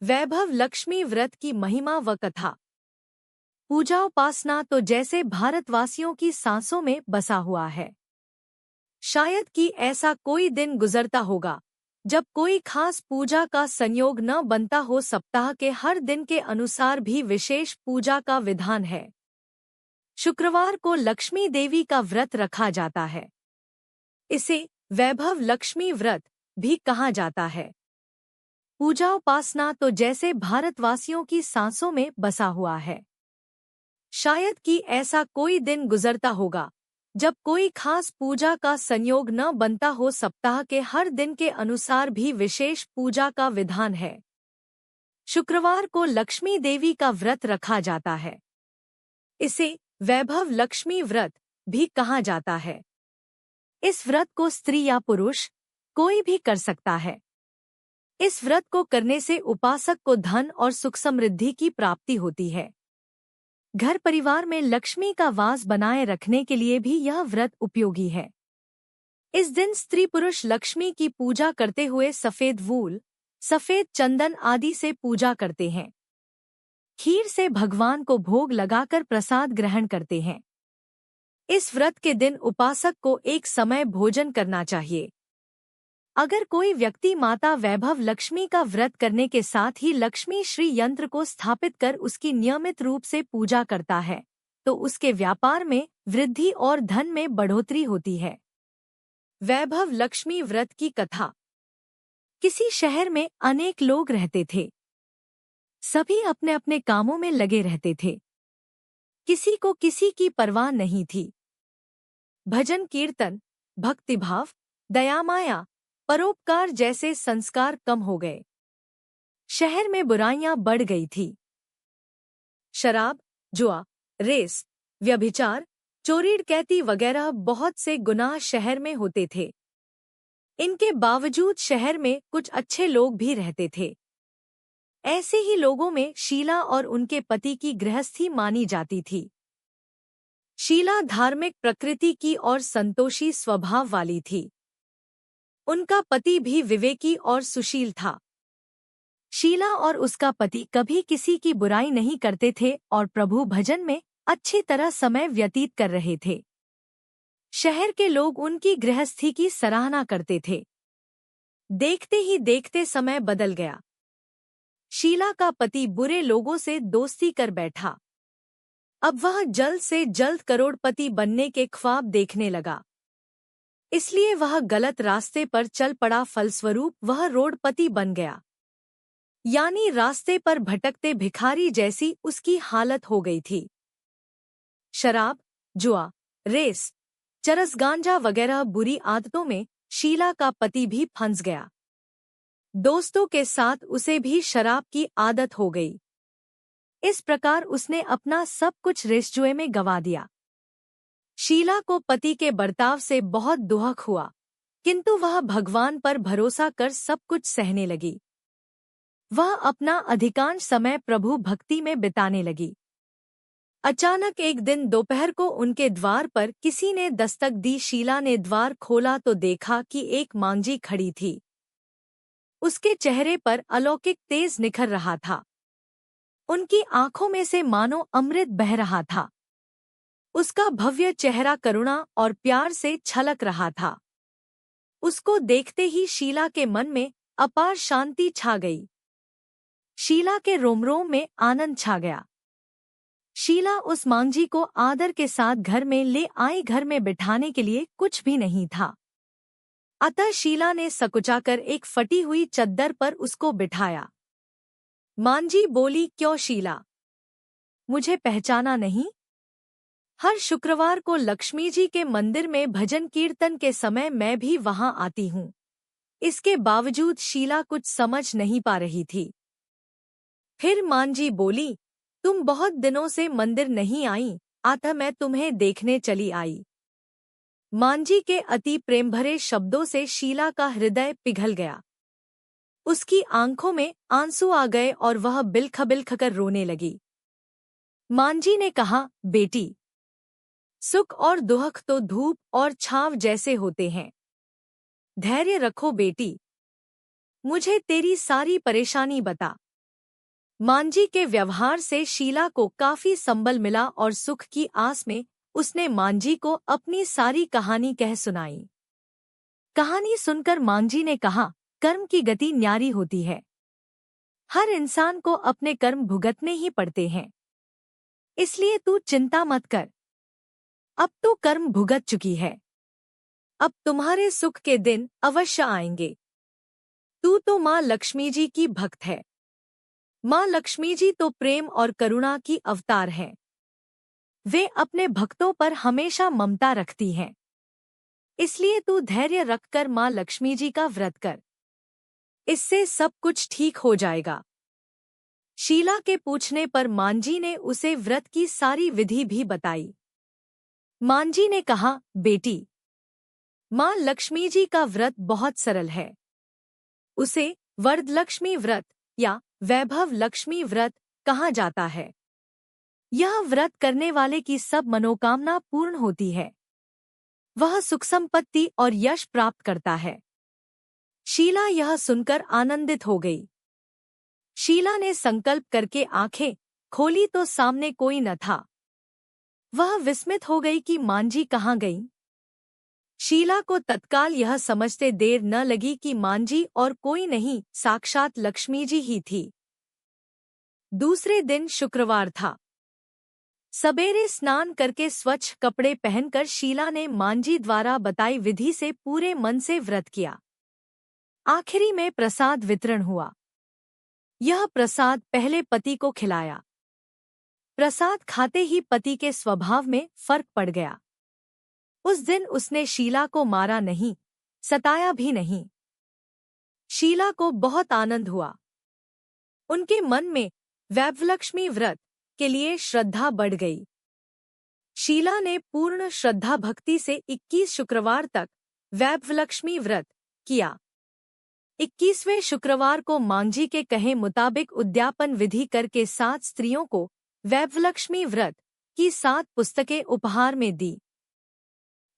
वैभव लक्ष्मी व्रत की महिमा व कथा। पूजा उपासना तो जैसे भारतवासियों की सांसों में बसा हुआ है। शायद कि ऐसा कोई दिन गुजरता होगा जब कोई खास पूजा का संयोग न बनता हो। सप्ताह के हर दिन के अनुसार भी विशेष पूजा का विधान है। शुक्रवार को लक्ष्मी देवी का व्रत रखा जाता है। इसे वैभव लक्ष्मी व्रत भी कहा जाता है। पूजा उपासना तो जैसे भारतवासियों की सांसों में बसा हुआ है। शायद कि ऐसा कोई दिन गुजरता होगा जब कोई खास पूजा का संयोग न बनता हो। सप्ताह के हर दिन के अनुसार भी विशेष पूजा का विधान है। शुक्रवार को लक्ष्मी देवी का व्रत रखा जाता है। इसे वैभव लक्ष्मी व्रत भी कहा जाता है। इस व्रत को स्त्री या पुरुष कोई भी कर सकता है। इस व्रत को करने से उपासक को धन और सुख समृद्धि की प्राप्ति होती है। घर परिवार में लक्ष्मी का वास बनाए रखने के लिए भी यह व्रत उपयोगी है। इस दिन स्त्री पुरुष लक्ष्मी की पूजा करते हुए सफेद वूल, सफेद चंदन आदि से पूजा करते हैं। खीर से भगवान को भोग लगाकर प्रसाद ग्रहण करते हैं। इस व्रत के दिन उपासक को एक समय भोजन करना चाहिए। अगर कोई व्यक्ति माता वैभव लक्ष्मी का व्रत करने के साथ ही लक्ष्मी श्री यंत्र को स्थापित कर उसकी नियमित रूप से पूजा करता है तो उसके व्यापार में वृद्धि और धन में बढ़ोतरी होती है। वैभव लक्ष्मी व्रत की कथा। किसी शहर में अनेक लोग रहते थे। सभी अपने अपने कामों में लगे रहते थे। किसी को किसी की परवाह नहीं थी। भजन कीर्तन, भक्तिभाव, दया माया, परोपकार जैसे संस्कार कम हो गए। शहर में बुराइयां बढ़ गई थी। शराब, जुआ, रेस, व्यभिचार, चोरी डकैती वगैरह बहुत से गुनाह शहर में होते थे। इनके बावजूद शहर में कुछ अच्छे लोग भी रहते थे। ऐसे ही लोगों में शीला और उनके पति की गृहस्थी मानी जाती थी। शीला धार्मिक प्रकृति की और संतोषी स्वभाव वाली थी। उनका पति भी विवेकी और सुशील था। शीला और उसका पति कभी किसी की बुराई नहीं करते थे और प्रभु भजन में अच्छी तरह समय व्यतीत कर रहे थे। शहर के लोग उनकी गृहस्थी की सराहना करते थे। देखते ही देखते समय बदल गया। शीला का पति बुरे लोगों से दोस्ती कर बैठा। अब वह जल्द से जल्द करोड़पति बनने के ख्वाब देखने लगा। इसलिए वह गलत रास्ते पर चल पड़ा। फलस्वरूप वह रोडपति बन गया, यानी रास्ते पर भटकते भिखारी जैसी उसकी हालत हो गई थी। शराब, जुआ, रेस, चरस, गांजा वगैरह बुरी आदतों में शीला का पति भी फंस गया। दोस्तों के साथ उसे भी शराब की आदत हो गई। इस प्रकार उसने अपना सब कुछ रेसजुए में गंवा दिया। शीला को पति के बर्ताव से बहुत दुख हुआ, किंतु वह भगवान पर भरोसा कर सब कुछ सहने लगी। वह अपना अधिकांश समय प्रभु भक्ति में बिताने लगी। अचानक एक दिन दोपहर को उनके द्वार पर किसी ने दस्तक दी। शीला ने द्वार खोला तो देखा कि एक मांझी खड़ी थी। उसके चेहरे पर अलौकिक तेज निखर रहा था। उनकी आंखों में से मानो अमृत बह रहा था। उसका भव्य चेहरा करुणा और प्यार से छलक रहा था। उसको देखते ही शीला के मन में अपार शांति छा गई। शीला के रोम रोम में आनंद छा गया। शीला उस मांझी को आदर के साथ घर में ले आई। घर में बिठाने के लिए कुछ भी नहीं था, अतः शीला ने सकुचाकर एक फटी हुई चद्दर पर उसको बिठाया। मांझी बोली, क्यों शीला, मुझे पहचाना नहीं? हर शुक्रवार को लक्ष्मी जी के मंदिर में भजन कीर्तन के समय मैं भी वहां आती हूँ। इसके बावजूद शीला कुछ समझ नहीं पा रही थी। फिर मांझी बोली, तुम बहुत दिनों से मंदिर नहीं आई, अतः मैं तुम्हें देखने चली आई। मांझी के अति प्रेम भरे शब्दों से शीला का हृदय पिघल गया। उसकी आंखों में आंसू आ गए और वह बिलख बिलख कर रोने लगी। मांझी ने कहा, बेटी, सुख और दुख तो धूप और छांव जैसे होते हैं। धैर्य रखो बेटी, मुझे तेरी सारी परेशानी बता। मांझी के व्यवहार से शीला को काफी संबल मिला और सुख की आस में उसने मांझी को अपनी सारी कहानी कह सुनाई। कहानी सुनकर मांझी ने कहा, कर्म की गति न्यारी होती है। हर इंसान को अपने कर्म भुगतने ही पड़ते हैं, इसलिए तू चिंता मत कर। अब तू कर्म भुगत चुकी है, अब तुम्हारे सुख के दिन अवश्य आएंगे। तू तो माँ लक्ष्मी जी की भक्त है। माँ लक्ष्मी जी तो प्रेम और करुणा की अवतार हैं। वे अपने भक्तों पर हमेशा ममता रखती हैं। इसलिए तू धैर्य रखकर माँ लक्ष्मी जी का व्रत कर, इससे सब कुछ ठीक हो जाएगा। शीला के पूछने पर मांझी ने उसे व्रत की सारी विधि भी बताई। मांझी ने कहा, बेटी, माँ लक्ष्मी जी का व्रत बहुत सरल है। उसे वरदलक्ष्मी व्रत या वैभव लक्ष्मी व्रत कहा जाता है। यह व्रत करने वाले की सब मनोकामना पूर्ण होती है। वह सुख संपत्ति और यश प्राप्त करता है। शीला यह सुनकर आनंदित हो गई। शीला ने संकल्प करके आंखें खोली तो सामने कोई न था। वह विस्मित हो गई कि मांझी कहाँ गई। शीला को तत्काल यह समझते देर न लगी कि मांझी और कोई नहीं, साक्षात लक्ष्मी जी ही थी। दूसरे दिन शुक्रवार था। सवेरे स्नान करके स्वच्छ कपड़े पहनकर शीला ने मांझी द्वारा बताई विधि से पूरे मन से व्रत किया। आखिरी में प्रसाद वितरण हुआ। यह प्रसाद पहले पति को खिलाया। प्रसाद खाते ही पति के स्वभाव में फर्क पड़ गया। उस दिन उसने शीला को मारा नहीं, सताया भी नहीं। शीला को बहुत आनंद हुआ। उनके मन में वैभवलक्ष्मी व्रत के लिए श्रद्धा बढ़ गई। शीला ने पूर्ण श्रद्धा भक्ति से 21 शुक्रवार तक वैभवलक्ष्मी व्रत किया। 21वें शुक्रवार को मांझी के कहे मुताबिक उद्यापन विधि करके 7 स्त्रियों को वैभवलक्ष्मी व्रत की 7 पुस्तकें उपहार में दी।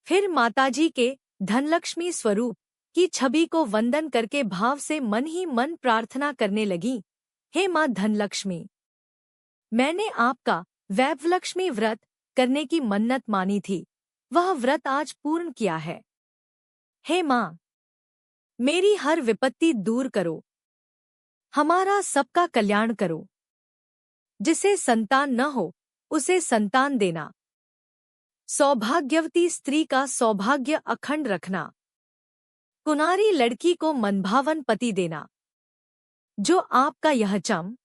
फिर माताजी के धनलक्ष्मी स्वरूप की छवि को वंदन करके भाव से मन ही मन प्रार्थना करने लगी, हे माँ धनलक्ष्मी, मैंने आपका वैभवलक्ष्मी व्रत करने की मन्नत मानी थी, वह व्रत आज पूर्ण किया है। हे माँ, मेरी हर विपत्ति दूर करो, हमारा सबका कल्याण करो। जिसे संतान न हो उसे संतान देना। सौभाग्यवती स्त्री का सौभाग्य अखंड रखना। कुनारी लड़की को मनभावन पति देना। जो आपका यह चम